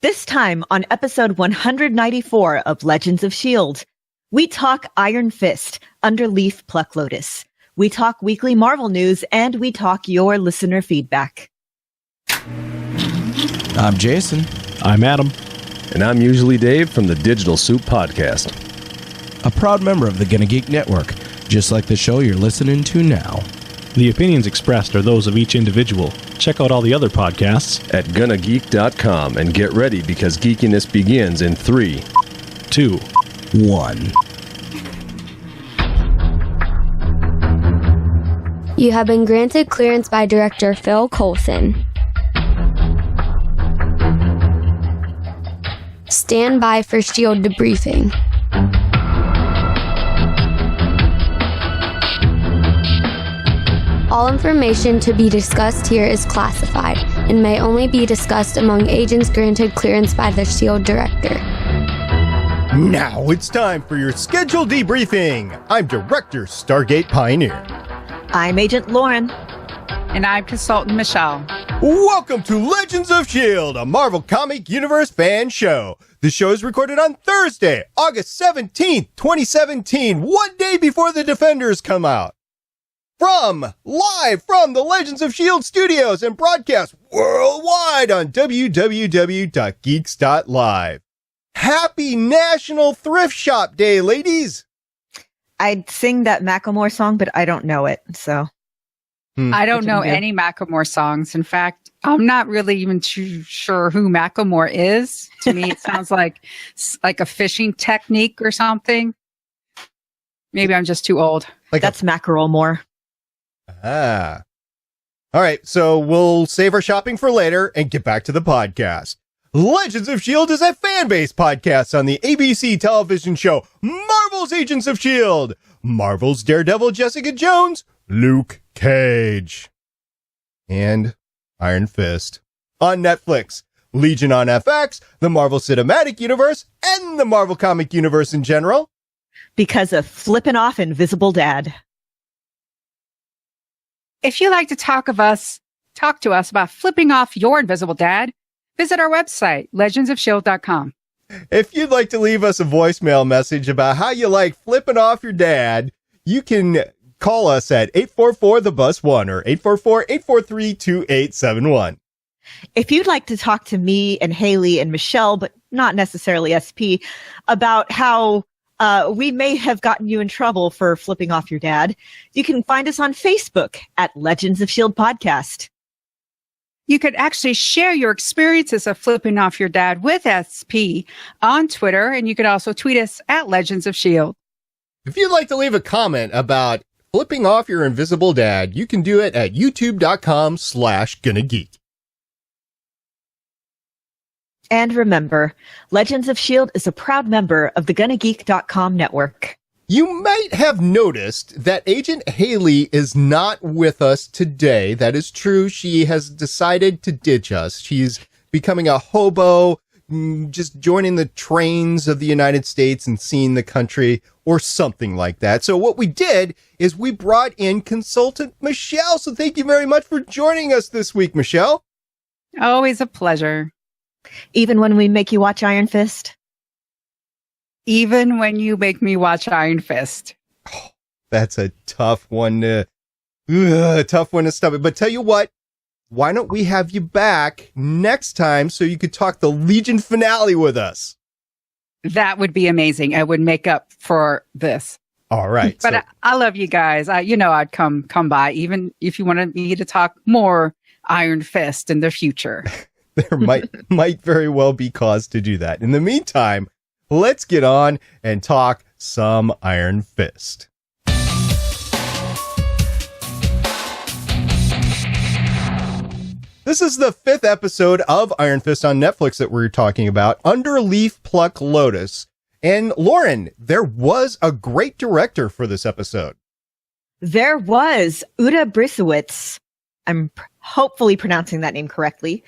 This time on episode 194 of Legends of S.H.I.E.L.D., we talk Iron Fist under Leaf Pluck Lotus. We talk weekly Marvel news, and we talk your listener feedback. I'm Jason. I'm Adam. And I'm usually Dave from the Digital Soup Podcast. A proud member of the Gonna Geek Network, just like the show you're listening to now. The opinions expressed are those of each individual. Check out all the other podcasts at GonnaGeek.com and get ready because geekiness begins in 3, 2, 1. You have been granted clearance by Director Phil Coulson. Stand by for S.H.I.E.L.D. debriefing. All information to be discussed here is classified and may only be discussed among agents granted clearance by the S.H.I.E.L.D. Director. Now it's time for your scheduled debriefing. I'm Director Stargate Pioneer. I'm Agent Lauren. And I'm Consultant Michelle. Welcome to Legends of S.H.I.E.L.D., a Marvel Comic Universe fan show. The show is recorded on Thursday, August 17th, 2017, one day before the Defenders come out. Live from the Legends of S.H.I.E.L.D. studios and broadcast worldwide on www.geeks.live. Happy National Thrift Shop Day, ladies! I'd sing that Macklemore song, but I don't know it, so. I don't know any Macklemore songs. In fact, I'm not really even too sure who Macklemore is. To me, it sounds like a fishing technique or something. Maybe I'm just too old. That's Macklemore. Ah. All right, so we'll save our shopping for later and get back to the podcast. Legends of S.H.I.E.L.D. is a fan-based podcast on the ABC television show Marvel's Agents of S.H.I.E.L.D., Marvel's Daredevil Jessica Jones, Luke Cage, and Iron Fist. On Netflix, Legion on FX, the Marvel Cinematic Universe, and the Marvel Comic Universe in general. Because of flipping off Invisible Dad. If you'd like to talk to us about flipping off your invisible dad, visit our website, legendsofshield.com. If you'd like to leave us a voicemail message about how you like flipping off your dad, you can call us at 844-THE-BUS-1 or 844-843-2871. If you'd like to talk to me and Haley and Michelle, but not necessarily SP, about how we may have gotten you in trouble for flipping off your dad, you can find us on Facebook at Legends of S.H.I.E.L.D. Podcast. You could actually share your experiences of flipping off your dad with SP on Twitter, and you could also tweet us at Legends of S.H.I.E.L.D. If you'd like to leave a comment about flipping off your invisible dad, you can do it at youtube.com/GonnaGeek. And remember, Legends of S.H.I.E.L.D. is a proud member of the GonnaGeek.com network. You might have noticed that Agent Haley is not with us today. That is true. She has decided to ditch us. She's becoming a hobo, just joining the trains of the United States and seeing the country or something like that. So what we did is we brought in Consultant Michelle. So thank you very much for joining us this week, Michelle. Always a pleasure. Even when we make you watch Iron Fist? Even when you make me watch Iron Fist. Oh, that's a tough one to stomach. But tell you what, why don't we have you back next time so you could talk the Legion finale with us? That would be amazing. I would make up for this. All right. But I love you guys. I'd come by, even if you wanted me to talk more Iron Fist in the future. There might very well be cause to do that. In the meantime, let's get on and talk some Iron Fist. This is the 5th episode of Iron Fist on Netflix that we're talking about, under Leaf Pluck Lotus. And Lauren, there was a great director for this episode. There was Uta Briesewitz. I'm hopefully pronouncing that name correctly.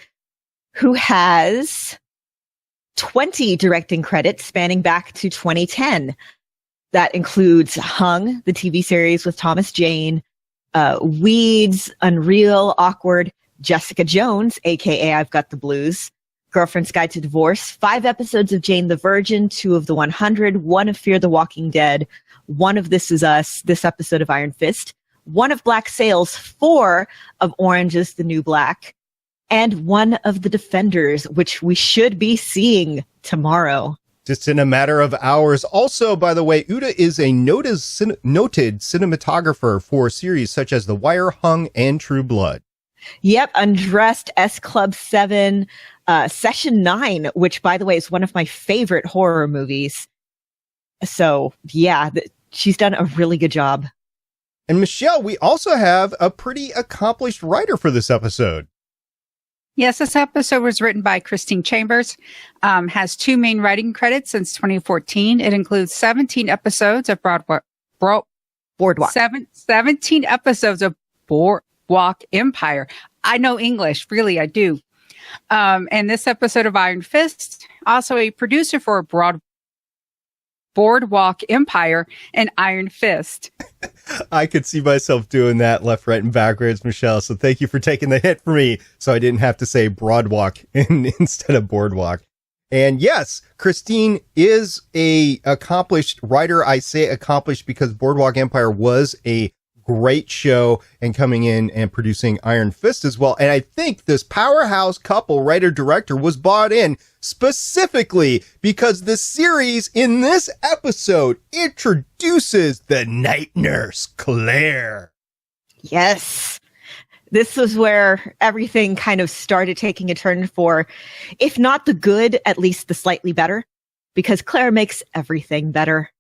Who has 20 directing credits spanning back to 2010. That includes Hung, the TV series with Thomas Jane, Weeds, Unreal, Awkward, Jessica Jones, aka I've Got the Blues, Girlfriend's Guide to Divorce, 5 episodes of Jane the Virgin, 2 of The 100, 1 of Fear the Walking Dead, 1 of This Is Us, this episode of Iron Fist, 1 of Black Sails, 4 of Orange is the New Black, and 1 of The Defenders, which we should be seeing tomorrow. Just in a matter of hours. Also, by the way, Uta is a noted cinematographer for series such as The Wire, Hung, and True Blood. Yep, Undressed, S Club 7, Session 9, which, by the way, is one of my favorite horror movies. So, yeah, she's done a really good job. And Michelle, we also have a pretty accomplished writer for this episode. Yes, this episode was written by Cristine Chambers, has 2 main writing credits since 2014. It includes 17 episodes of Boardwalk. 17 episodes of Boardwalk Empire. I know English, really, I do. And this episode of Iron Fist, also a producer for Boardwalk Empire and Iron Fist. I could see myself doing that left, right, and backwards, Michelle. So thank you for taking the hit for me so I didn't have to say Broadwalk instead of Boardwalk. And yes, Cristine is a accomplished writer. I say accomplished because Boardwalk Empire was a great show and coming in and producing Iron Fist as well. And I think this powerhouse couple, writer-director, was bought in specifically because the series in this episode introduces the night nurse, Claire. Yes. This was where everything kind of started taking a turn for, if not the good, at least the slightly better, because Claire makes everything better.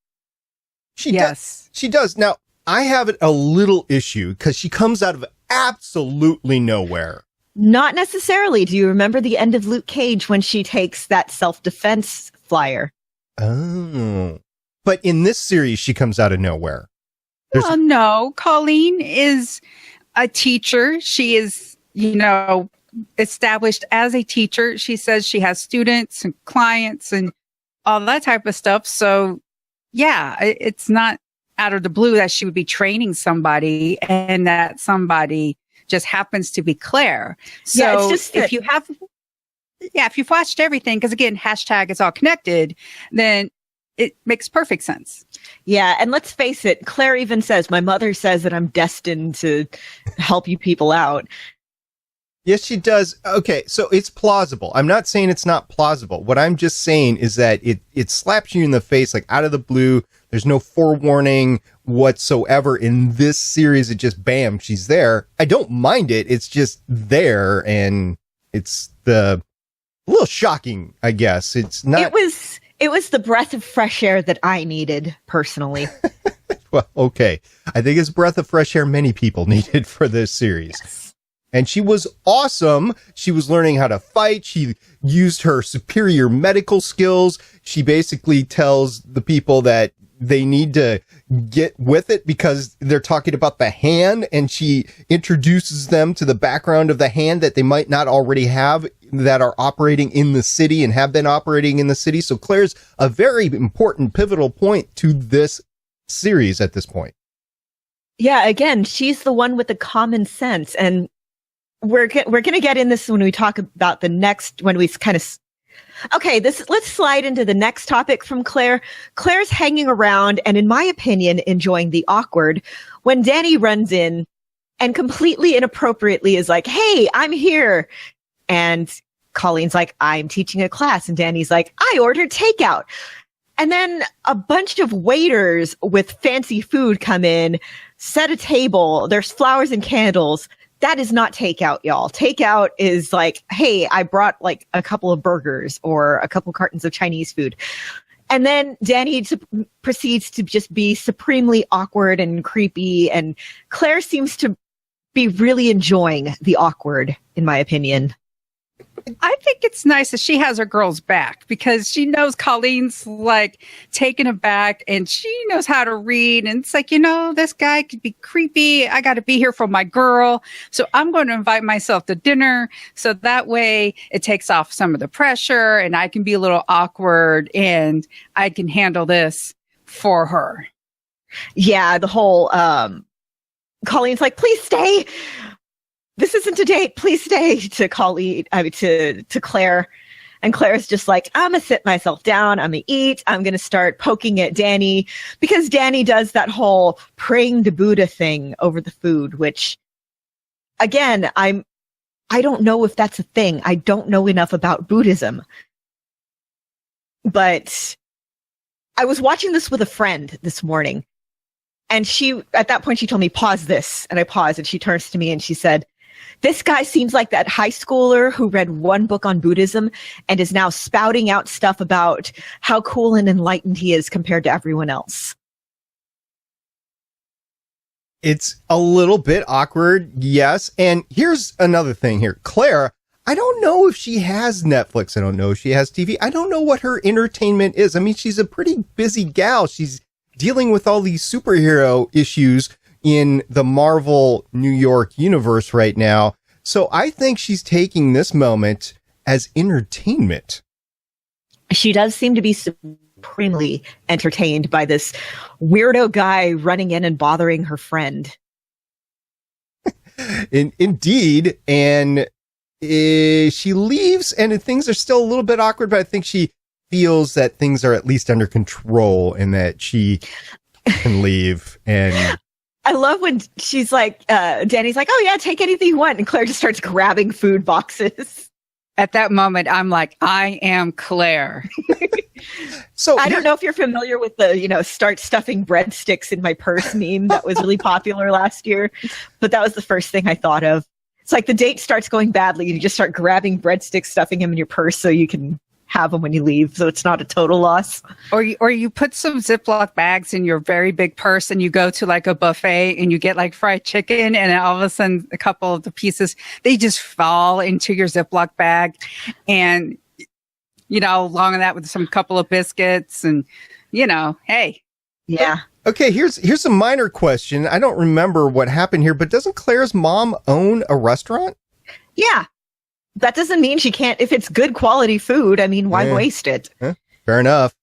She does. Now, I have a little issue because she comes out of absolutely nowhere. Not necessarily. Do you remember the end of Luke Cage when she takes that self-defense flyer? Oh. But in this series, she comes out of nowhere. No, Colleen is a teacher. She is, established as a teacher. She says she has students and clients and all that type of stuff. So, yeah, it's not out of the blue that she would be training somebody and that somebody just happens to be Claire. So yeah, it's just if you've watched everything, because again, hashtag it's all connected, then it makes perfect sense. Yeah. And let's face it, Claire even says, my mother says that I'm destined to help you people out. Yes, she does. Okay, so it's plausible. I'm not saying it's not plausible. What I'm just saying is that it slaps you in the face, like out of the blue. There's no forewarning whatsoever in this series. It just, bam, she's there. I don't mind it. It's just there, and it's a little shocking, I guess. It's not. It was the breath of fresh air that I needed, personally. Well, okay. I think it's a breath of fresh air many people needed for this series. Yes. And she was awesome. She was learning how to fight. She used her superior medical skills. She basically tells the people that they need to get with it because they're talking about the hand, and she introduces them to the background of the hand that they might not already have that are operating in the city and have been operating in the city. So Claire's a very important pivotal point to this series at this point. Yeah, again, she's the one with the common sense, and we're going to get in this when we talk about the next, when we kind of, okay, let's slide into the next topic from Claire. Claire's hanging around and, in my opinion, enjoying the awkward when Danny runs in and completely inappropriately is like, hey, I'm here. And Colleen's like, I'm teaching a class. And Danny's like, I ordered takeout. And then a bunch of waiters with fancy food come in, set a table. There's flowers and candles. That is not takeout, y'all. Takeout is like, hey, I brought like a couple of burgers or a couple cartons of Chinese food. And then Danny proceeds to just be supremely awkward and creepy. And Claire seems to be really enjoying the awkward, in my opinion. I think it's nice that she has her girls back because she knows Colleen's like taken aback and she knows how to read. And it's like, this guy could be creepy. I got to be here for my girl. So I'm going to invite myself to dinner. So that way it takes off some of the pressure and I can be a little awkward and I can handle this for her. Yeah. The whole, Colleen's like, please stay. This isn't a date. Please stay, to Colleen. I mean, to Claire. And Claire's just like, I'm going to sit myself down. I'm going to eat. I'm going to start poking at Danny because Danny does that whole praying to Buddha thing over the food, which again, I don't know if that's a thing. I don't know enough about Buddhism, but I was watching this with a friend this morning, and at that point, she told me, pause this. And I paused, and she turns to me and she said, this guy seems like that high schooler who read one book on Buddhism and is now spouting out stuff about how cool and enlightened he is compared to everyone else. It's a little bit awkward, yes. And here's another thing here. Claire, I don't know if she has Netflix. I don't know if she has TV. I don't know what her entertainment is. I mean, she's a pretty busy gal. She's dealing with all these superhero issues in the Marvel New York universe right now. So I think she's taking this moment as entertainment. She does seem to be supremely entertained by this weirdo guy running in and bothering her friend. Indeed. And she leaves and things are still a little bit awkward, but I think she feels that things are at least under control and that she can leave. And I love when she's like, Danny's like, oh yeah, take anything you want. And Claire just starts grabbing food boxes. At that moment, I'm like, I am Claire. So I don't know if you're familiar with the, start stuffing breadsticks in my purse meme that was really popular last year, but that was the first thing I thought of. It's like the date starts going badly and you just start grabbing breadsticks, stuffing them in your purse so you can have them when you leave, so it's not a total loss. Or you put some Ziploc bags in your very big purse and you go to like a buffet and you get like fried chicken and all of a sudden a couple of the pieces, they just fall into your Ziploc bag. And, along with that with some couple of biscuits and, hey. Yeah. Okay, here's a minor question. I don't remember what happened here, but doesn't Claire's mom own a restaurant? Yeah. That doesn't mean she can't, if it's good quality food, I mean, why waste it? Fair enough.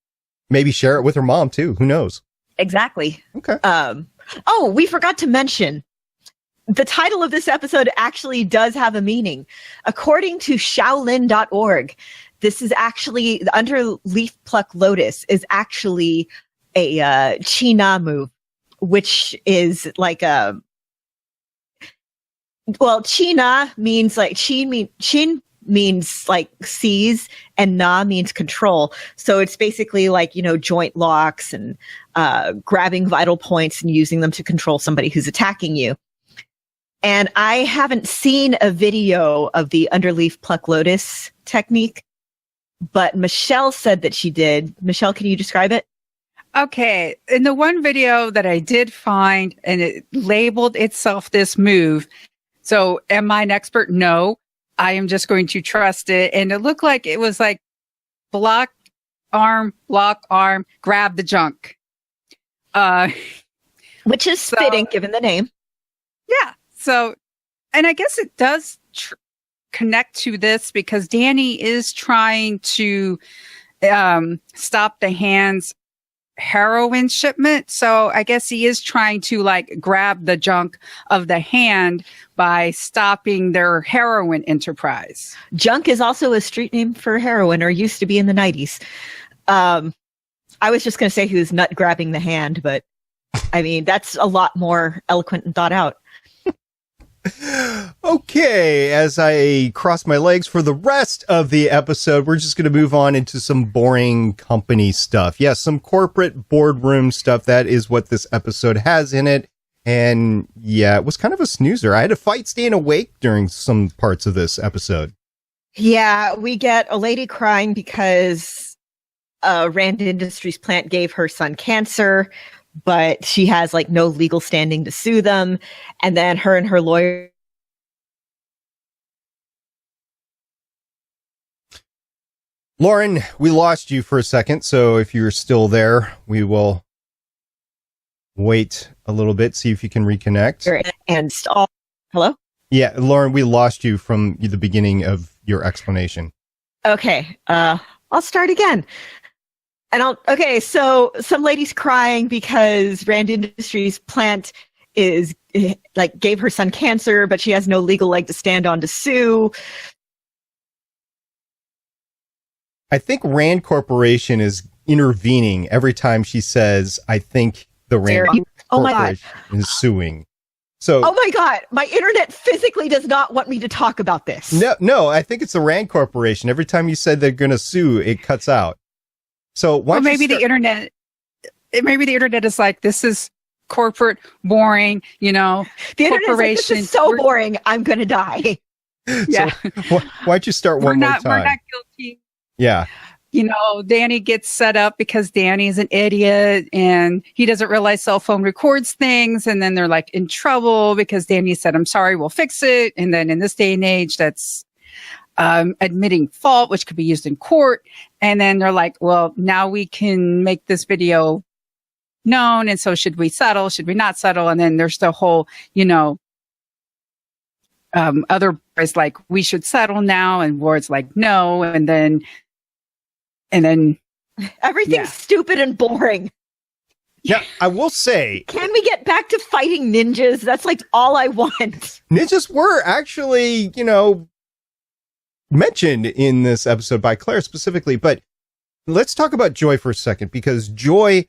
Maybe share it with her mom too. Who knows? Exactly. Okay. We forgot to mention the title of this episode actually does have a meaning. According to Shaolin.org, this is actually, under Leaf Pluck Lotus is actually a Chi-Na move, which is like a, well, Chi-Na means like, Chin means like seize and Na means control. So it's basically like, joint locks and grabbing vital points and using them to control somebody who's attacking you. And I haven't seen a video of the Underleaf Pluck Lotus technique, but Michelle said that she did. Michelle, can you describe it? Okay. In the one video that I did find, and it labeled itself this move. So am I an expert? No. I am just going to trust it. And it looked like it was like block arm, grab the junk. Which is fitting given the name. Yeah. So, and I guess it does connect to this because Danny is trying to stop the hand's heroin shipment. So I guess he is trying to like grab the junk of the hand by stopping their heroin enterprise. Junk is also a street name for heroin, or used to be in the 90s. I was just going to say he was nut grabbing the hand, but I mean, that's a lot more eloquent and thought out. Okay, as I cross my legs for the rest of the episode, we're just going to move on into some boring company stuff. Yes, some corporate boardroom stuff. That is what this episode has in it. And yeah, it was kind of a snoozer. I had to fight staying awake during some parts of this episode. Yeah, we get a lady crying because Rand Industries plant gave her son cancer, but she has like no legal standing to sue them. And then her and her lawyer. Lauren, we lost you for a second. So if you're still there, we will wait a little bit, see if you can reconnect. And hello? Yeah, Lauren, we lost you from the beginning of your explanation. Okay. I'll start again. So some lady's crying because Rand Industries plant is like gave her son cancer, but she has no legal leg to stand on to sue. I think Rand Corporation is intervening every time she says, I think the Rand Corporation is suing. So, oh my God, my internet physically does not want me to talk about this. No, I think it's the Rand Corporation. Every time you said they're going to sue, it cuts out. So maybe the internet is like, this is corporate, boring, the internet is like, this is so boring, I'm going to die. Yeah. So, why don't you start one more time? We're not guilty. Yeah. Danny gets set up because Danny's an idiot and he doesn't realize cell phone records things. And then they're like in trouble because Danny said, I'm sorry, we'll fix it. And then in this day and age, that's admitting fault, which could be used in court. And then they're like, well, now we can make this video known. And so should we settle? Should we not settle? And then there's the whole, other boys like, we should settle now. And Ward's like, no. And then everything's stupid and boring. Yeah, I will say, can we get back to fighting ninjas? That's like all I want. Ninjas were actually, mentioned in this episode by Claire specifically, but let's talk about Joy for a second, because Joy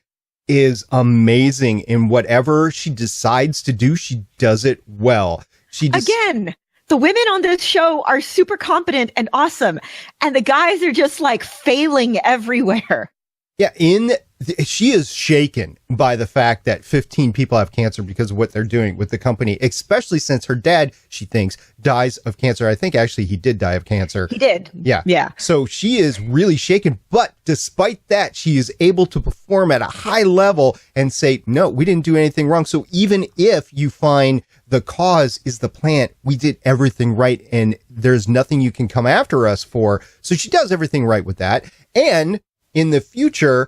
is amazing in whatever she decides to do. She does it well. Again, the women on this show are super competent and awesome, and the guys are just like failing everywhere. Yeah, she is shaken by the fact that 15 people have cancer because of what they're doing with the company, especially since her dad, she thinks, dies of cancer. I think actually he did die of cancer. He did. Yeah. Yeah. So she is really shaken, but despite that, she is able to perform at a high level and say, no, we didn't do anything wrong. So even if you find the cause is the plant, we did everything right and there's nothing you can come after us for. So she does everything right with that. And in the future,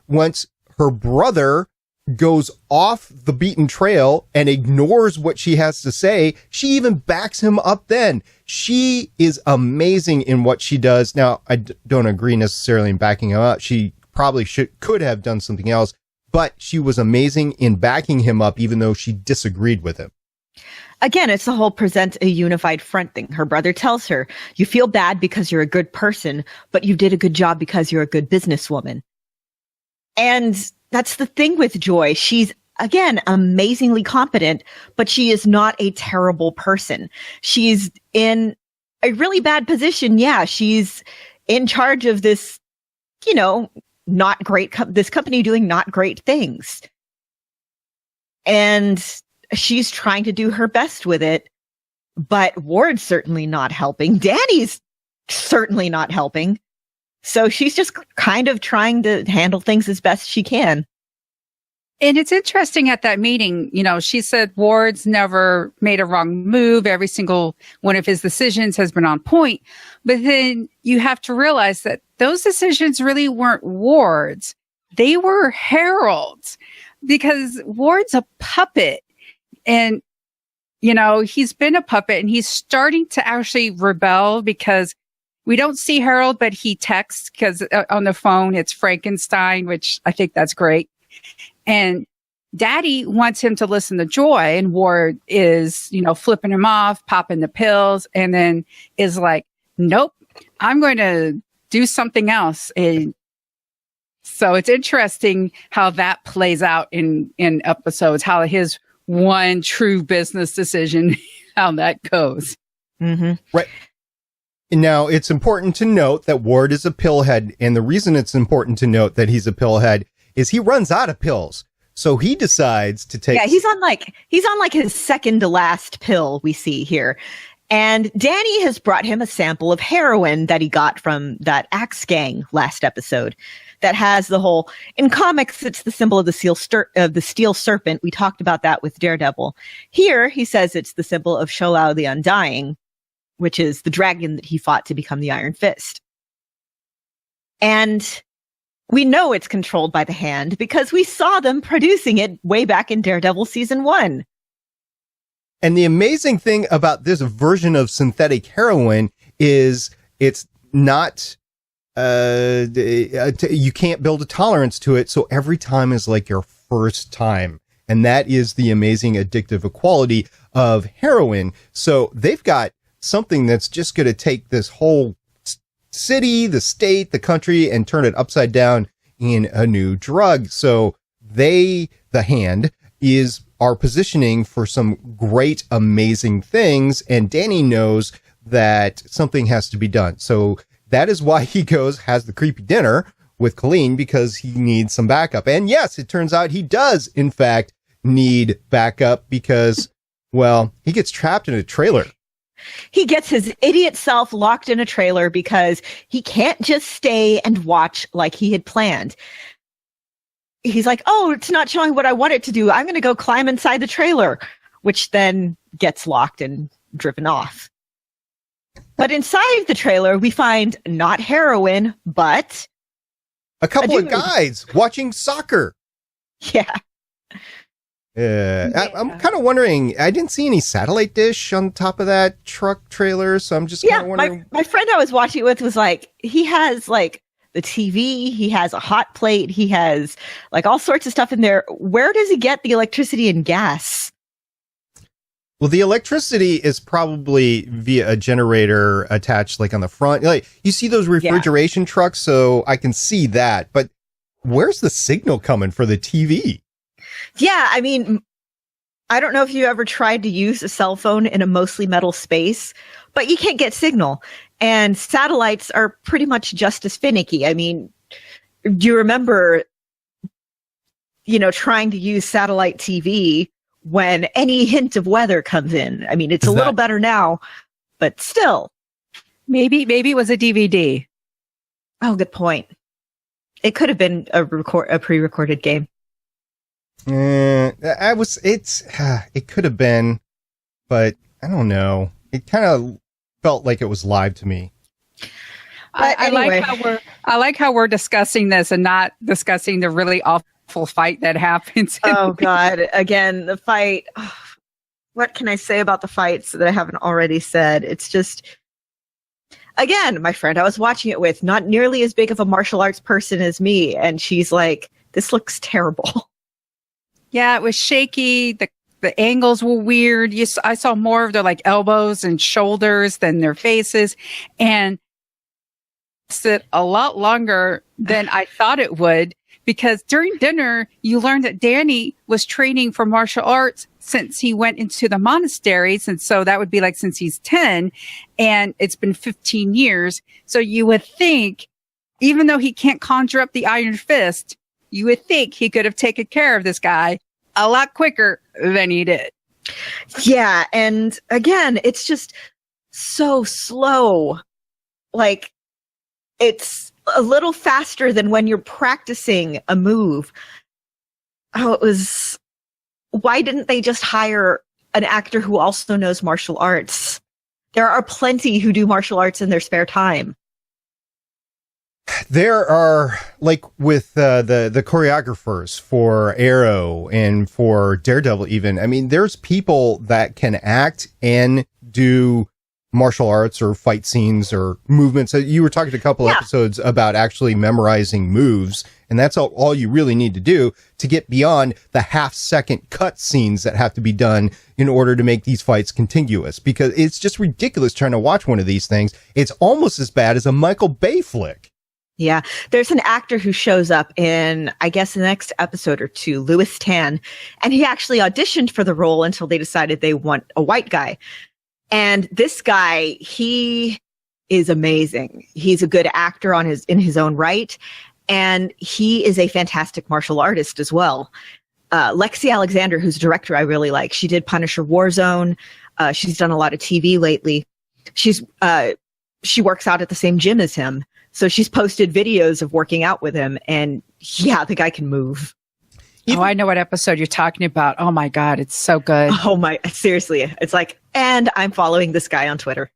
once her brother goes off the beaten trail and ignores what she has to say, she even backs him up then. She is amazing in what she does. Now, I don't agree necessarily in backing him up. She probably could have done something else, but she was amazing in backing him up, even though she disagreed with him. Again, it's the whole present a unified front thing. Her brother tells her, you feel bad because you're a good person, but you did a good job because you're a good businesswoman. And that's the thing with Joy. She's, again, amazingly competent, but she is not a terrible person. She's in a really bad position. Yeah, she's in charge of this, not great, this company doing not great things. And she's trying to do her best with it, but Ward's certainly not helping. Danny's certainly not helping. So she's just kind of trying to handle things as best she can. And it's interesting at that meeting, she said Ward's never made a wrong move. Every single one of his decisions has been on point. But then you have to realize that those decisions really weren't Ward's. They were Harold's, because Ward's a puppet. And, he's been a puppet and he's starting to actually rebel because we don't see Harold, but he texts because on the phone, it's Frankenstein, which I think that's great. And Daddy wants him to listen to Joy, and Ward is, flipping him off, popping the pills, and then is like, nope, I'm going to do something else. And so it's interesting how that plays out in episodes, how his one true business decision, how that goes. Mm-hmm. Right. Now, it's important to note that Ward is a pillhead, and the reason it's important to note that he's a pillhead is he runs out of pills. So he decides to take... Yeah, he's on like his second to last pill we see here. And Danny has brought him a sample of heroin that he got from that Axe gang last episode that has the whole... In comics, it's the symbol of the steel serpent. We talked about that with Daredevil. Here, he says it's the symbol of S.H.I.E.L.D the Undying, which is the dragon that he fought to become the Iron Fist. And we know it's controlled by the Hand because we saw them producing it way back in Daredevil season 1. And the amazing thing about this version of synthetic heroin is it's not, you can't build a tolerance to it. So every time is like your first time. And that is the amazing addictive quality of heroin. So they've got something that's just going to take this whole city, the state, the country, and turn it upside down in a new drug. So the hand are positioning for some great, amazing things. And Danny knows that something has to be done. So that is why he has the creepy dinner with Colleen, because he needs some backup. And yes, it turns out he does, in fact, need backup because, well, he gets trapped in a trailer. He gets his idiot self locked in a trailer because he can't just stay and watch like he had planned. He's like, oh, it's not showing what I want it to do. I'm going to go climb inside the trailer, which then gets locked and driven off. But inside the trailer, we find not heroin, but a couple of guys watching soccer. Yeah. I'm kind of wondering, I didn't see any satellite dish on top of that truck trailer, so I'm just kind of wondering. My friend I was watching it with was like, he has like the TV, he has a hot plate, he has like all sorts of stuff in there. Where does he get the electricity and gas? Well, the electricity is probably via a generator attached like on the front. Like you see those refrigeration trucks, so I can see that. But where's the signal coming for the TV? Yeah, I mean, I don't know if you ever tried to use a cell phone in a mostly metal space, but you can't get signal. And satellites are pretty much just as finicky. I mean, do you remember, trying to use satellite TV when any hint of weather comes in? I mean, it's a little better now, but still. Maybe it was a DVD. Oh, good point. It could have been a pre-recorded game. It could have been, but I don't know. It kind of felt like it was live to me. I like how we're discussing this and not discussing the really awful fight that happens. Oh God. Again, the fight. Oh, what can I say about the fights that I haven't already said? It's just, again, my friend I was watching it with, not nearly as big of a martial arts person as me. And she's like, this looks terrible. Yeah, it was shaky. The angles were weird. I saw more of their like elbows and shoulders than their faces, and it a lot longer than I thought it would, because during dinner you learned that Danny was training for martial arts since he went into the monasteries, and so that would be like since he's 10, and it's been 15 years. So you would think, even though he can't conjure up the iron fist, you would think he could have taken care of this guy a lot quicker than he did. Yeah, and again, it's just so slow. Like, it's a little faster than when you're practicing a move. Oh, why didn't they just hire an actor who also knows martial arts? There are plenty who do martial arts in their spare time. There are, like with the choreographers for Arrow and for Daredevil even, I mean, there's people that can act and do martial arts or fight scenes or movements. You were talking a couple episodes about actually memorizing moves, and that's all you really need to do to get beyond the half-second cut scenes that have to be done in order to make these fights contiguous, because it's just ridiculous trying to watch one of these things. It's almost as bad as a Michael Bay flick. Yeah, there's an actor who shows up in, I guess, the next episode or two, Louis Tan, and he actually auditioned for the role until they decided they want a white guy. And this guy, he is amazing. He's a good actor in his own right, and he is a fantastic martial artist as well. Lexi Alexander, who's a director I really like, she did Punisher Warzone. She's done a lot of TV lately. She works out at the same gym as him. So she's posted videos of working out with him, and yeah, the guy can move. I know what episode you're talking about. Oh my God, it's so good. Oh my, seriously. It's like, and I'm following this guy on Twitter.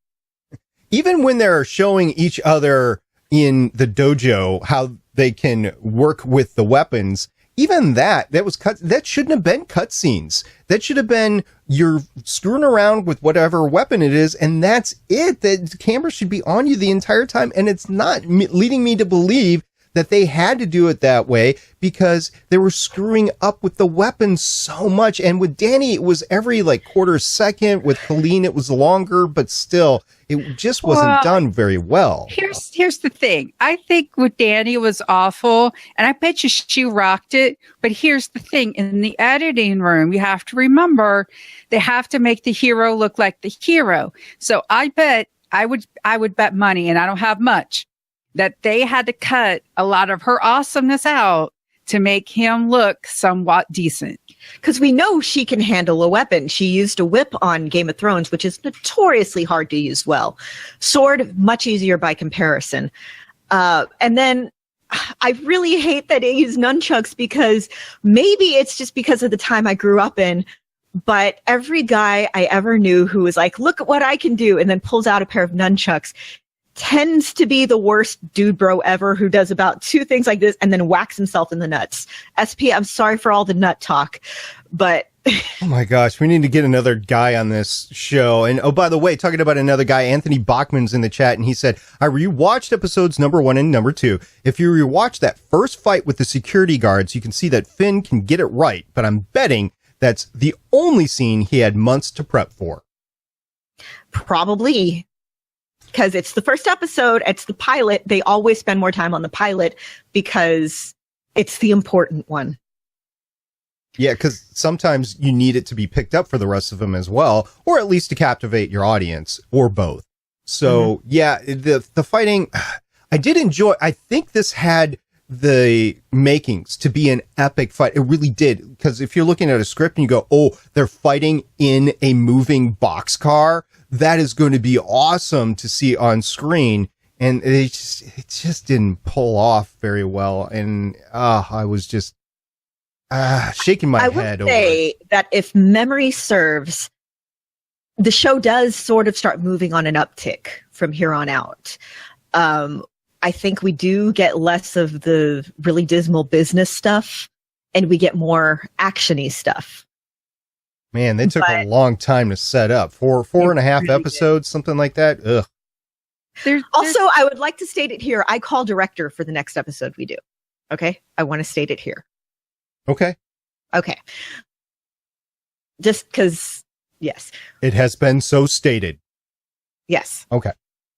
Even when they're showing each other in the dojo how they can work with the weapons, even that was cut. That shouldn't have been cutscenes. That should have been you're screwing around with whatever weapon it is, and that's it. The camera should be on you the entire time, and it's not leading me to believe that they had to do it that way because they were screwing up with the weapons so much. And with Danny, it was every like quarter second. With Colleen, it was longer, but still, it just wasn't done very well. Here's the thing. I think with Danny it was awful, and I bet you she rocked it. But here's the thing. In the editing room, you have to remember they have to make the hero look like the hero. So I bet I would bet money, and I don't have much, that they had to cut a lot of her awesomeness out to make him look somewhat decent. Because we know she can handle a weapon. She used a whip on Game of Thrones, which is notoriously hard to use well. Sword, much easier by comparison. And then I really hate that they use nunchucks, because maybe it's just because of the time I grew up in, but every guy I ever knew who was like, look at what I can do, and then pulls out a pair of nunchucks, tends to be the worst dude bro ever, who does about 2 things like this and then whacks himself in the nuts. SP, I'm sorry for all the nut talk, but oh my gosh, we need to get another guy on this show. And oh, by the way, talking about another guy, Anthony Bachman's in the chat, and he said, I rewatched episodes number 1 and number 2. If you rewatch that first fight with the security guards, you can see that Finn can get it right, but I'm betting that's the only scene he had months to prep for. probably. Because it's the first episode, it's the pilot. They always spend more time on the pilot because it's the important one. Yeah, because sometimes you need it to be picked up for the rest of them as well, or at least to captivate your audience, or both. So, yeah, the fighting, I did enjoy. I think this had the makings to be an epic fight. It really did. Because if you're looking at a script and you go, oh, they're fighting in a moving boxcar, that is going to be awesome to see on screen. And it just didn't pull off very well. And I was just shaking my head over it. I would say that if memory serves, the show does sort of start moving on an uptick from here on out. I think we do get less of the really dismal business stuff, and we get more actiony stuff. Man, they took a long time to set up. Four and a half episodes, something like that. Ugh. Also, I would like to state it here. I call director for the next episode we do. Okay? I want to state it here. Okay. Just because, yes. It has been so stated. Yes. Okay.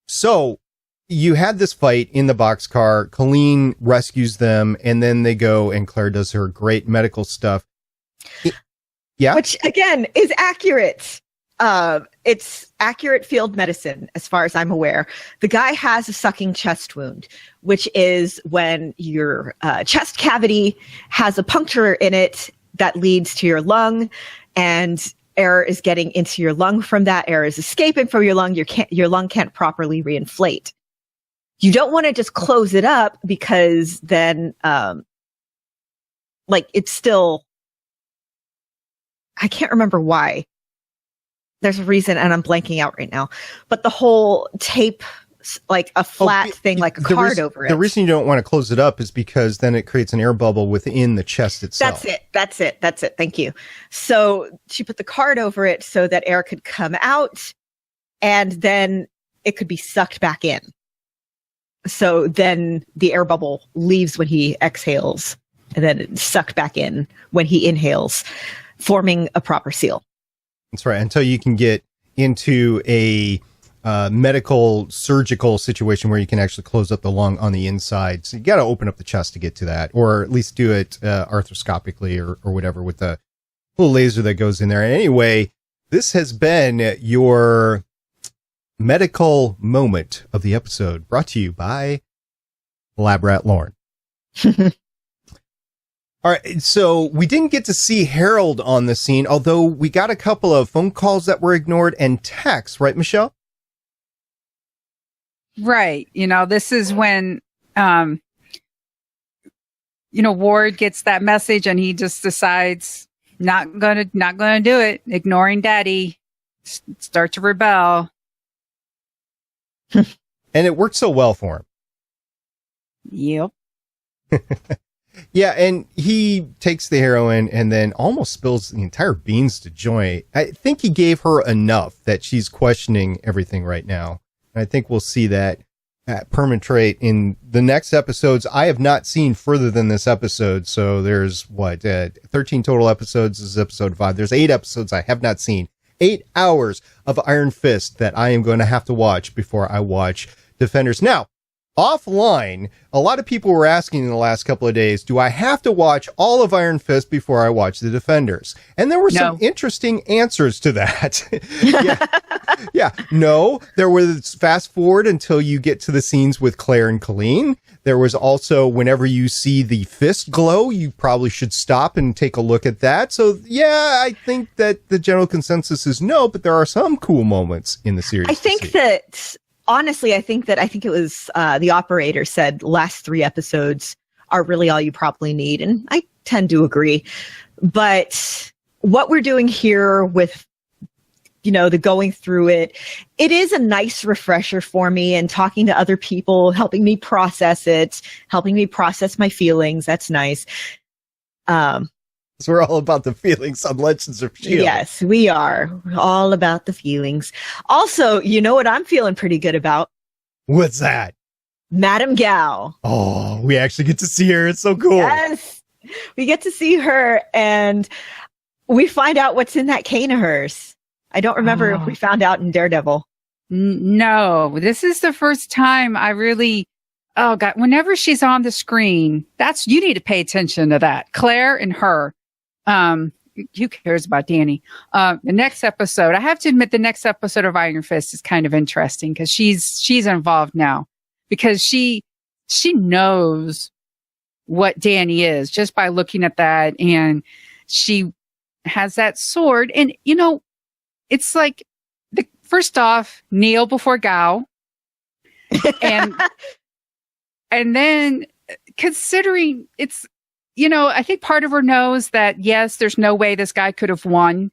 So you had this fight in the boxcar. Colleen rescues them, and then they go, and Claire does her great medical stuff. Yeah. Which, again, is accurate. It's accurate field medicine, as far as I'm aware. The guy has a sucking chest wound, which is when your chest cavity has a puncture in it that leads to your lung, and air is getting into your lung from that. Air is escaping from your lung. Your lung can't properly reinflate. You don't want to just close it up, because then, it's still, I can't remember why. There's a reason, and I'm blanking out right now. But the whole tape, like a flat thing, like a card over it. The reason you don't want to close it up is because then it creates an air bubble within the chest itself. That's it. Thank you. So she put the card over it so that air could come out, and then it could be sucked back in. So then the air bubble leaves when he exhales, and then it's sucked back in when he inhales, forming a proper seal. That's right. Until you can get into a medical surgical situation where you can actually close up the lung on the inside. So you got to open up the chest to get to that, or at least do it arthroscopically or whatever with the little laser that goes in there. And anyway, this has been your medical moment of the episode, brought to you by Lab Rat Lauren. All right, so we didn't get to see Harold on the scene, although we got a couple of phone calls that were ignored and texts, right, Michelle? Right. This is when, Ward gets that message and he just decides not gonna do it, ignoring Daddy, start to rebel. And it worked so well for him. Yep. Yeah, and he takes the heroin and then almost spills the entire beans to Joy. I think he gave her enough that she's questioning everything right now. And I think we'll see that perpetrate in the next episodes. I have not seen further than this episode. So there's 13 total episodes. This is episode 5. There's 8 episodes I have not seen. 8 hours of Iron Fist that I am going to have to watch before I watch Defenders. Now, offline, a lot of people were asking in the last couple of days, do I have to watch all of Iron Fist before I watch the Defenders? And there were some interesting answers to that. No, there was fast forward until you get to the scenes with Claire and Colleen. There was also, whenever you see the fist glow, you probably should stop and take a look at that. So, yeah, I think that the general consensus is no, but there are some cool moments in the series. I think that... Honestly, I think it was the operator said last 3 episodes are really all you probably need. And I tend to agree. But what we're doing here with, the going through it is a nice refresher for me, and talking to other people, helping me process it, helping me process my feelings. That's nice. So we're all about the feelings on Legends of S.H.I.E.L.D. Yes, we are. We're all about the feelings. Also, you know what I'm feeling pretty good about? What's that? Madame Gao. Oh, we actually get to see her. It's so cool. Yes, we get to see her, and we find out what's in that cane of hers. I don't remember if we found out in Daredevil. No, this is the first time I really... Oh, God, whenever she's on the screen, you need to pay attention to that. Claire and her. Who cares about Danny? The next episode, I have to admit, the next episode of Iron Fist is kind of interesting because she's involved now, because she knows what Danny is just by looking at that, and she has that sword. And it's like, first off, kneel before Gao, and then considering it's. I think part of her knows that, yes, there's no way this guy could have won,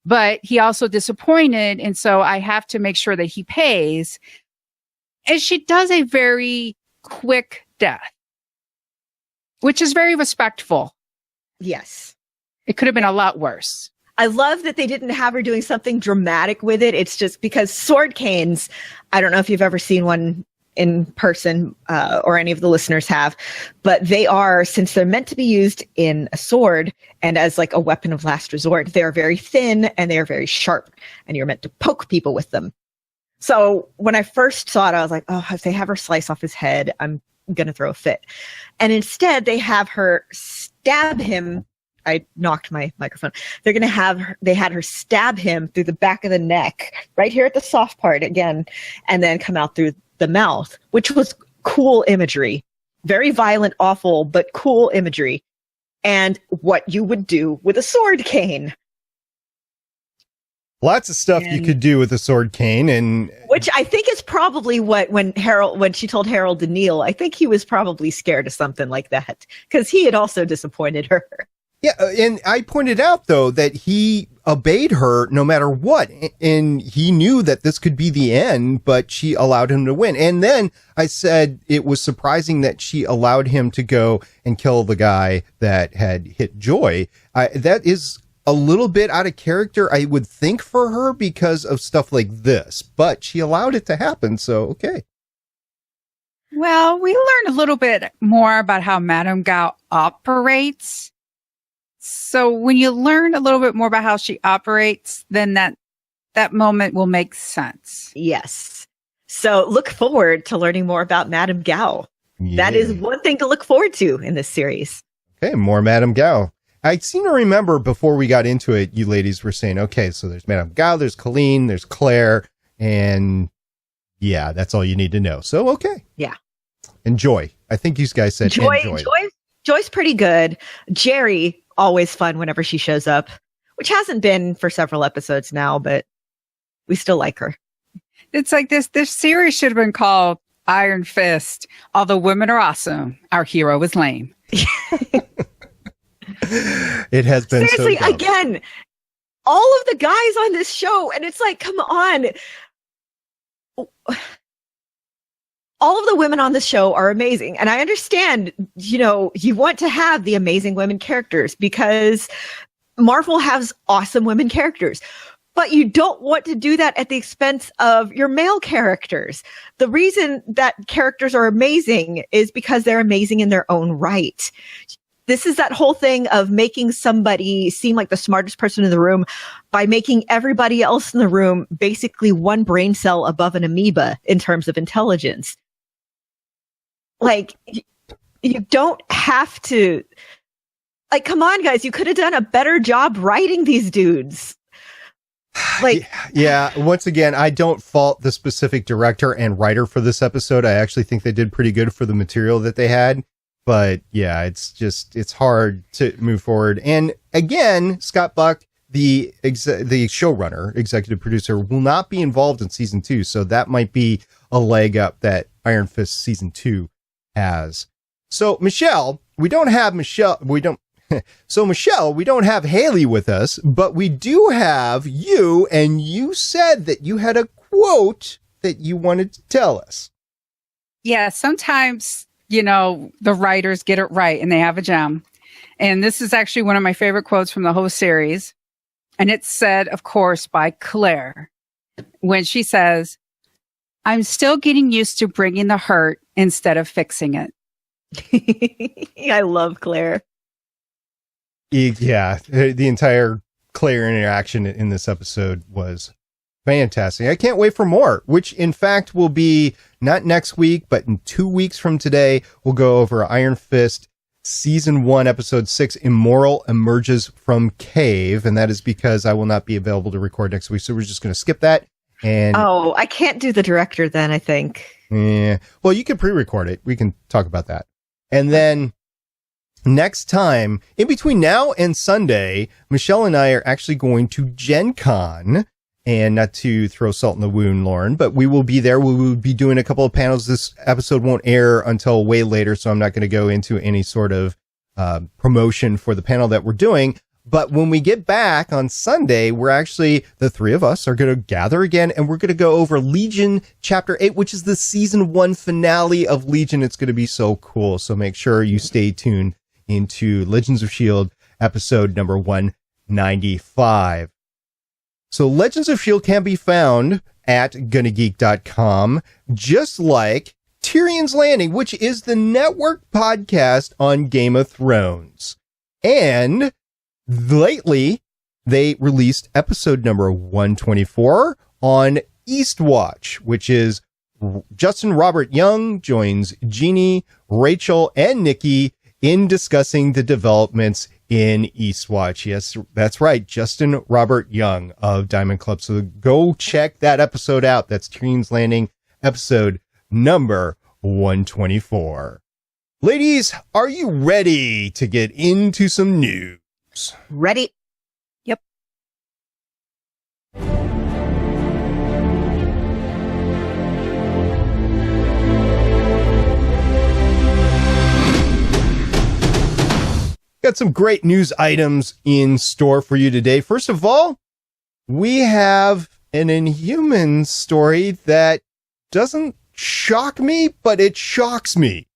but he also disappointed. And so I have to make sure that he pays. And she does a very quick death, which is very respectful. Yes. It could have been a lot worse. I love that they didn't have her doing something dramatic with it. It's just because sword canes, I don't know if you've ever seen one in person, or any of the listeners have, but they are, since they're meant to be used in a sword and as like a weapon of last resort, they are very thin and they are very sharp, and you're meant to poke people with them. So when I first saw it, I was like, oh, if they have her slice off his head, I'm going to throw a fit. And instead they have her stab him. I knocked my microphone. They had her stab him through the back of the neck, right here at the soft part again, and then come out through the mouth, which was cool imagery. Very violent, awful, but cool imagery. And what you would do with a sword cane. Lots of stuff you could do with a sword cane, and which I think is probably what when she told Harold to kneel, I think he was probably scared of something like that, because he had also disappointed her. Yeah, and I pointed out, though, that he obeyed her no matter what, and he knew that this could be the end, but she allowed him to win. And then I said it was surprising that she allowed him to go and kill the guy that had hit Joy. That is a little bit out of character, I would think, for her because of stuff like this, but she allowed it to happen, so okay. Well, we learned a little bit more about how Madame Gao operates. So when you learn a little bit more about how she operates, then that moment will make sense. Yes. So look forward to learning more about Madame Gao. Yay. That is one thing to look forward to in this series. Okay, more Madame Gao. I seem to remember before we got into it, you ladies were saying, okay, so there's Madame Gao, there's Colleen, there's Claire, and yeah, that's all you need to know. So, okay. Yeah. Enjoy. I think you guys said enjoy. Joy's pretty good. Jerry, always fun whenever she shows up, which hasn't been for several episodes now, but we still like her. It's like this series should have been called Iron Fist. All the women are awesome. Our hero is lame. It has been seriously, so dumb. Again, all of the guys on this show, and it's like, come on. All of the women on this show are amazing. And I understand, you want to have the amazing women characters because Marvel has awesome women characters. But you don't want to do that at the expense of your male characters. The reason that characters are amazing is because they're amazing in their own right. This is that whole thing of making somebody seem like the smartest person in the room by making everybody else in the room basically one brain cell above an amoeba in terms of intelligence. Like, you don't have to, like, come on, guys, you could have done a better job writing these dudes. Like, yeah, once again, I don't fault the specific director and writer for this episode. I actually think they did pretty good for the material that they had. But yeah, it's hard to move forward. And again, Scott Buck, the showrunner, executive producer, will not be involved in season 2. So that might be a leg up that Iron Fist season 2 has. So Michelle, we don't have Haley with us, but we do have you, and you said that you had a quote that you wanted to tell us. Yeah, sometimes, the writers get it right and they have a gem. And this is actually one of my favorite quotes from the whole series. And it's said, of course, by Claire, when she says, "I'm still getting used to bringing the hurt instead of fixing it." I love Claire. Yeah, the entire Claire interaction in this episode was fantastic. I can't wait for more, which in fact will be not next week, but in 2 weeks from today, we'll go over Iron Fist Season 1, Episode 6, Immoral Emerges from Cave. And that is because I will not be available to record next week. So we're just going to skip that. And I can't do the director then, I think. Yeah. Well, you can pre-record it. We can talk about that. And then next time, in between now and Sunday, Michelle and I are actually going to Gen Con. And not to throw salt in the wound, Lauren, but we will be there. We will be doing a couple of panels. This episode won't air until way later, so I'm not going to go into any sort of promotion for the panel that we're doing. But when we get back on Sunday, the three of us are going to gather again, and we're going to go over Legion Chapter 8, which is the Season 1 finale of Legion. It's going to be so cool. So make sure you stay tuned into Legends of S.H.I.E.L.D. episode number 195. So Legends of S.H.I.E.L.D. can be found at GonnaGeek.com, just like Tyrion's Landing, which is the network podcast on Game of Thrones. And lately, they released episode number 124 on Eastwatch, which is Justin Robert Young joins Jeannie, Rachel, and Nikki in discussing the developments in Eastwatch. Yes, that's right. Justin Robert Young of Diamond Club. So go check that episode out. That's Tyrion's Landing, episode number 124. Ladies, are you ready to get into some news? Ready? Yep. Got some great news items in store for you today. First of all, we have an Inhumans story that doesn't shock me, but it shocks me.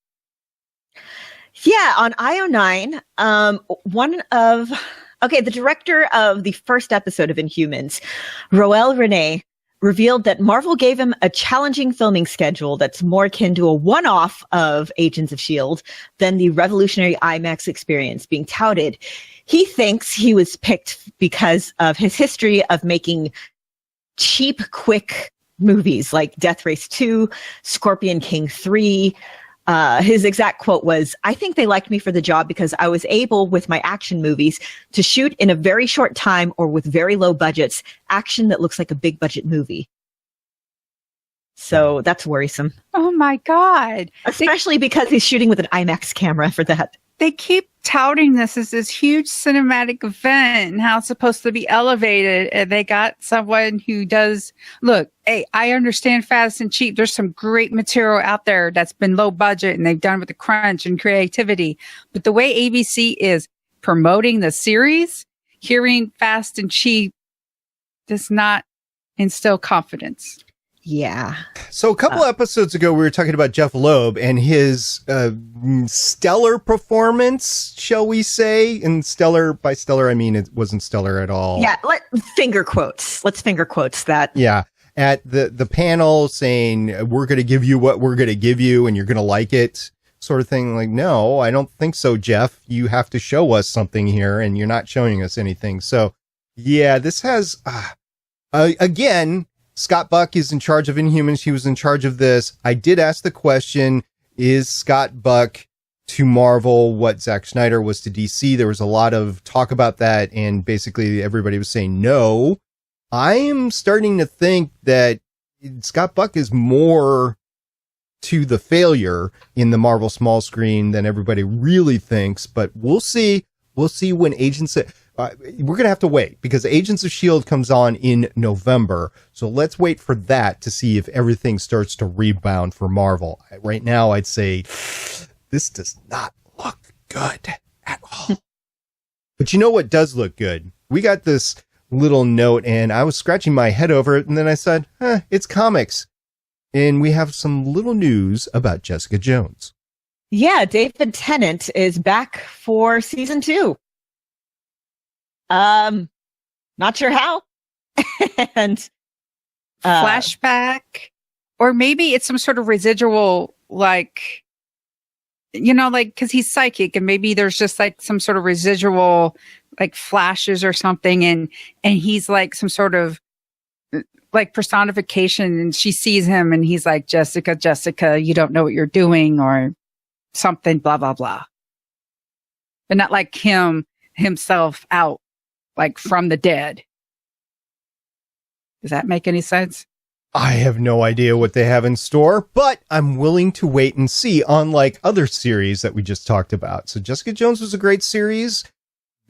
Yeah, on IO9, the director of the first episode of Inhumans, Roel Renee, revealed that Marvel gave him a challenging filming schedule that's more akin to a one-off of Agents of S.H.I.E.L.D. than the revolutionary IMAX experience being touted. He thinks he was picked because of his history of making cheap, quick movies like Death Race 2, Scorpion King 3. His exact quote was, "I think they liked me for the job because I was able, with my action movies, to shoot in a very short time or with very low budgets, action that looks like a big budget movie." So that's worrisome. Oh my God. Especially because he's shooting with an IMAX camera for that. They keep touting this as this huge cinematic event and how it's supposed to be elevated. And they got someone who does, look, hey, I understand fast and cheap. There's some great material out there that's been low budget and they've done with the crunch and creativity. But the way ABC is promoting the series, hearing fast and cheap does not instill confidence. Yeah. So a couple episodes ago, we were talking about Jeff Loeb and his stellar performance, shall we say? And stellar, by stellar, I mean it wasn't stellar at all. Yeah, let's finger quotes that. Yeah. At the panel saying, we're going to give you what we're going to give you and you're going to like it, sort of thing. Like, no, I don't think so, Jeff. You have to show us something here and you're not showing us anything. So, yeah, this has, again, Scott Buck is in charge of Inhumans. He was in charge of this. I did ask the question, is Scott Buck to Marvel what Zack Snyder was to DC? There was a lot of talk about that, and basically everybody was saying no. I am starting to think that Scott Buck is more to the failure in the Marvel small screen than everybody really thinks, but we'll see. We'll see when we're going to have to wait because Agents of S.H.I.E.L.D. comes on in November. So let's wait for that to see if everything starts to rebound for Marvel. Right now, I'd say this does not look good at all. But you know what does look good? We got this little note and I was scratching my head over it. And then I said, it's comics. And we have some little news about Jessica Jones. Yeah, David Tennant is back for season 2. Not sure how. And flashback, or maybe it's some sort of residual, like, because he's psychic, and maybe there's just like some sort of residual, like flashes or something, and he's like some sort of like personification, and she sees him, and he's like, Jessica, you don't know what you're doing, or something, blah blah blah, but not like himself out. Like from the dead. Does that make any sense? I have no idea what they have in store, but I'm willing to wait and see, unlike other series that we just talked about. So Jessica Jones was a great series.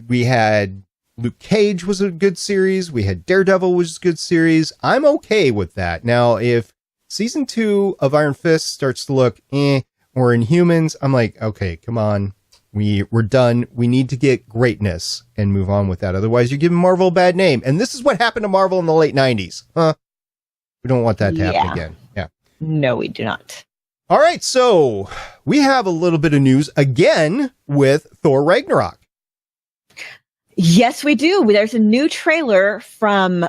We had Luke Cage was a good series. We had Daredevil was a good series. I'm okay with that. Now, if season 2 of Iron Fist starts to look or Inhumans, I'm like, okay, come on. We're done. We need to get greatness and move on with that. Otherwise, you're giving Marvel a bad name. And this is what happened to Marvel in the late 90s. We don't want that to happen again. Yeah. No, we do not. All right. So we have a little bit of news again with Thor Ragnarok. Yes, we do. There's a new trailer from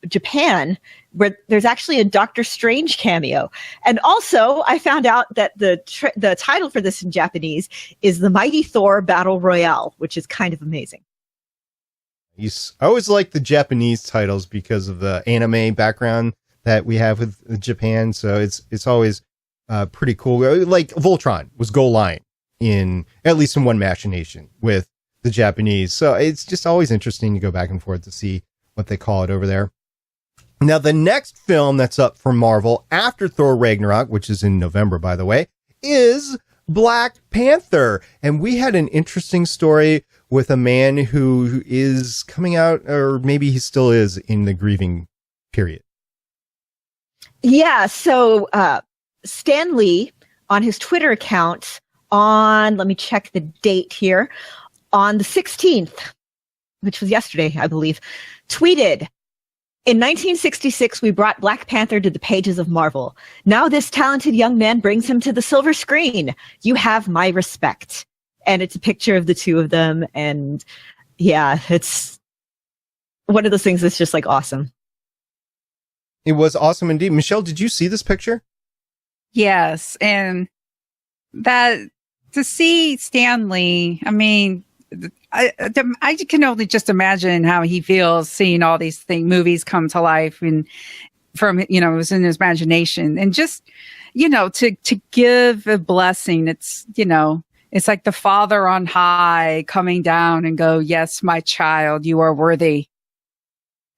Japan where there's actually a Doctor Strange cameo. And also, I found out that the title for this in Japanese is The Mighty Thor Battle Royale, which is kind of amazing. I always like the Japanese titles because of the anime background that we have with Japan. So it's always pretty cool. Like Voltron was Go Line at least in One Machination with the Japanese. So it's just always interesting to go back and forth to see what they call it over there. Now, the next film that's up for Marvel after Thor Ragnarok, which is in November, by the way, is Black Panther. And we had an interesting story with a man who is coming out, or maybe he still is, in the grieving period. Yeah, so Stan Lee, on his Twitter account, let me check the date here, on the 16th, which was yesterday, I believe, tweeted, "In 1966, we brought Black Panther to the pages of Marvel. Now this talented young man brings him to the silver screen. You have my respect." And it's a picture of the two of them. And yeah, it's one of those things that's just like awesome. It was awesome indeed. Michelle, did you see this picture? Yes. And that to see Stan Lee, I mean, I can only just imagine how he feels seeing all these movies come to life, and from, it was in his imagination, and just, to give a blessing. It's, it's like the Father on high coming down and go, "Yes, my child, you are worthy."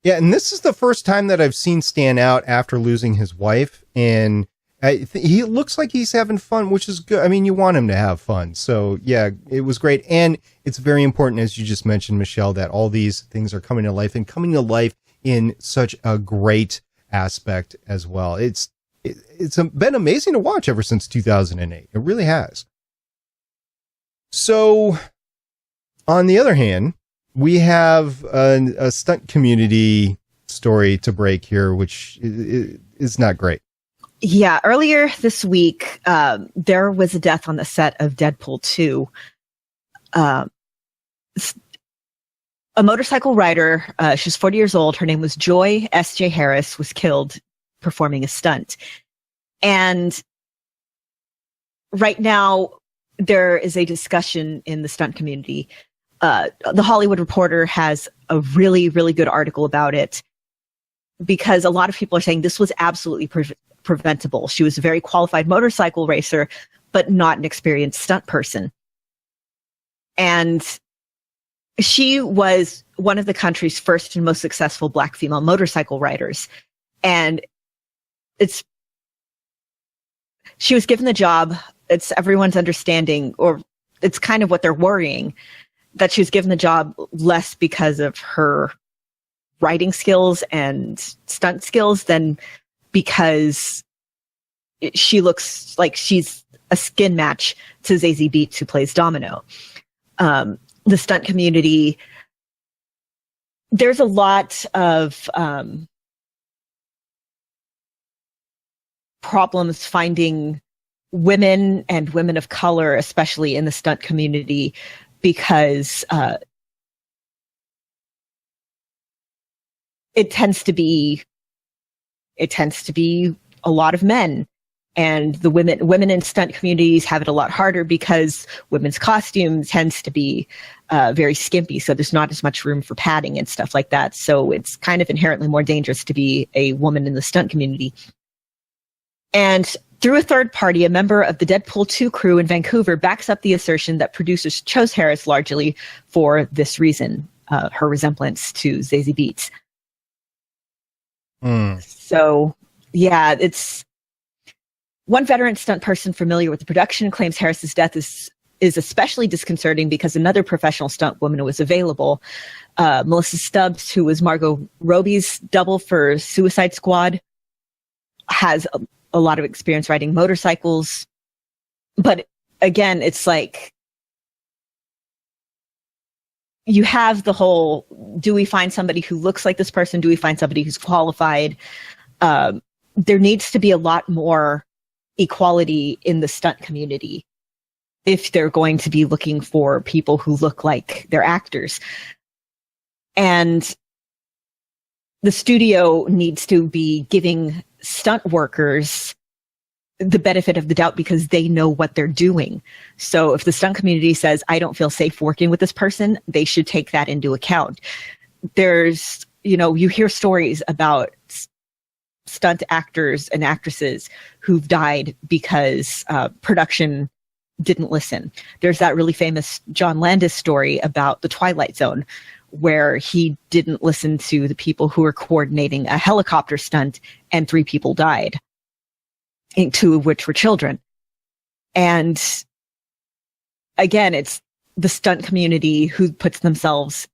Yeah. And this is the first time that I've seen Stan out after losing his wife, and he looks like he's having fun, which is good. I mean, you want him to have fun. So yeah, it was great. And it's very important, as you just mentioned, Michelle, that all these things are coming to life, and coming to life in such a great aspect as well. It's been amazing to watch ever since 2008. It really has. So on the other hand, we have a stunt community story to break here, which is not great. Yeah, earlier this week, there was a death on the set of Deadpool 2. A motorcycle rider, she's 40 years old. Her name was Joy S.J. Harris, was killed performing a stunt. And right now, there is a discussion in the stunt community. The Hollywood Reporter has a really, really good article about it because a lot of people are saying this was absolutely preventable. She was a very qualified motorcycle racer, but not an experienced stunt person. And she was one of the country's first and most successful Black female motorcycle riders. And she was given the job. It's everyone's understanding, or it's kind of what they're worrying, that she was given the job less because of her riding skills and stunt skills than because she looks like she's a skin match to Zazie Beetz, who plays Domino. The stunt community, there's a lot of problems finding women and women of color, especially in the stunt community, because it tends to be a lot of men, and the women in stunt communities have it a lot harder because women's costume tends to be very skimpy, so there's not as much room for padding and stuff like that. So it's kind of inherently more dangerous to be a woman in the stunt community. And through a third party, a member of the Deadpool 2 crew in Vancouver backs up the assertion that producers chose Harris largely for this reason, her resemblance to Zazie Beetz. So, yeah, it's one veteran stunt person familiar with the production claims Harris's death is especially disconcerting because another professional stunt woman was available. Melissa Stubbs, who was Margot Robbie's double for Suicide Squad, has a lot of experience riding motorcycles. But again, it's like you have the whole, do we find somebody who looks like this person? Do we find somebody who's qualified? There needs to be a lot more equality in the stunt community if they're going to be looking for people who look like they're actors. And the studio needs to be giving stunt workers the benefit of the doubt because they know what they're doing. So if the stunt community says, I don't feel safe working with this person, they should take that into account. There's, you hear stories about stunt actors and actresses who've died because production didn't listen. There's that really famous John Landis story about the Twilight Zone, where he didn't listen to the people who were coordinating a helicopter stunt, and 3 people died, 2 of which were children. And again, it's the stunt community who puts themselves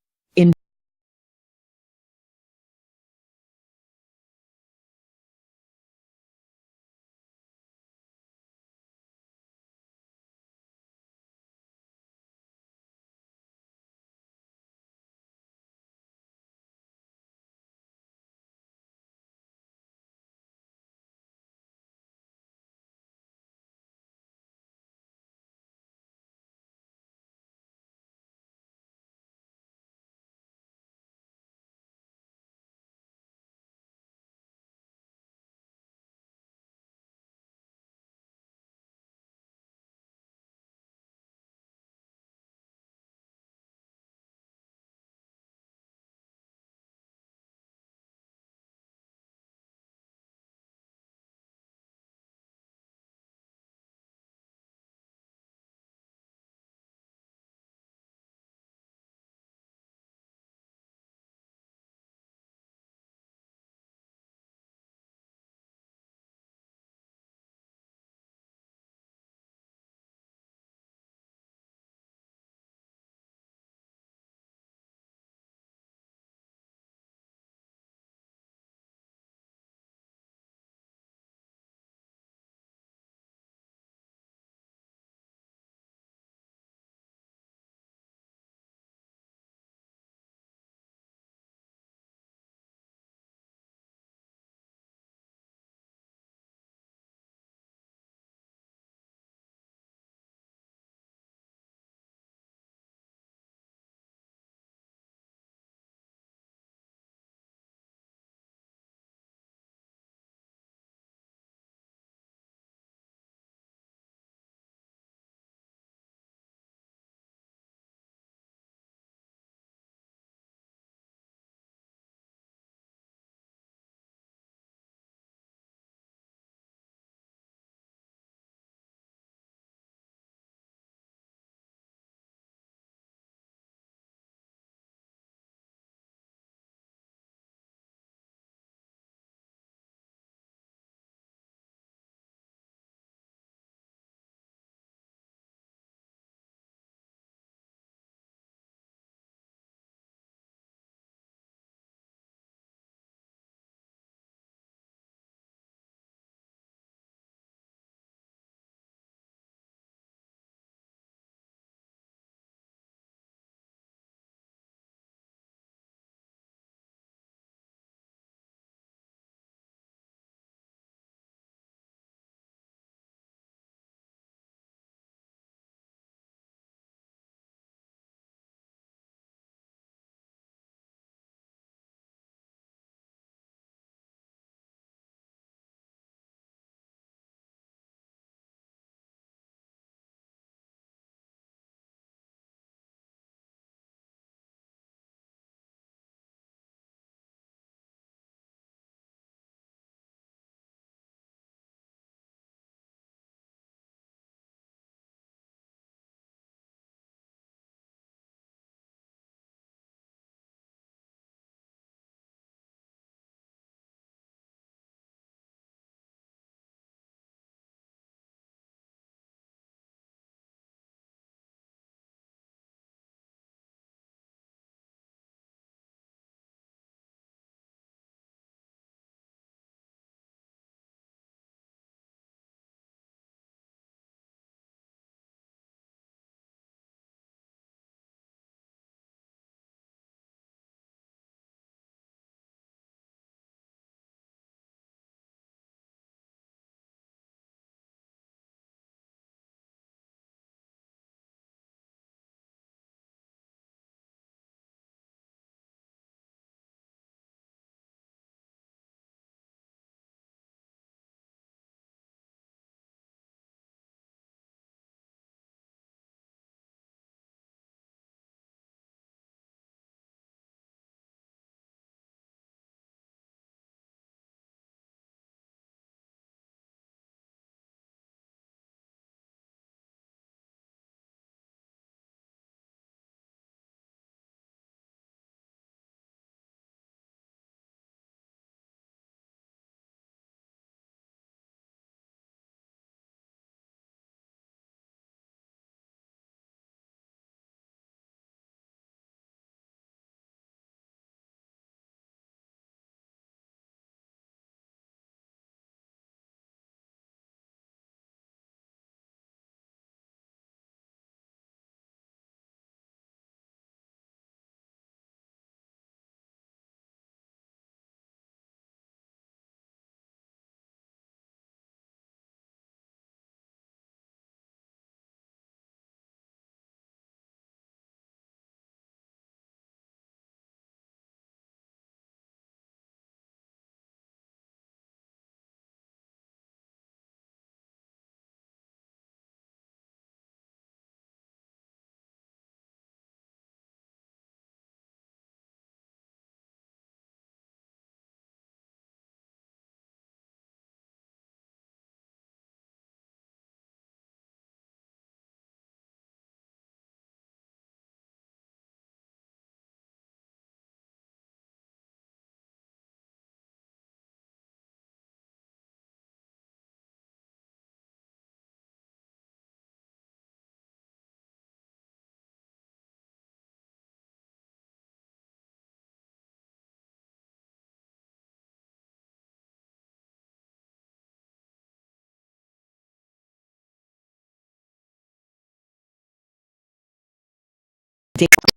date.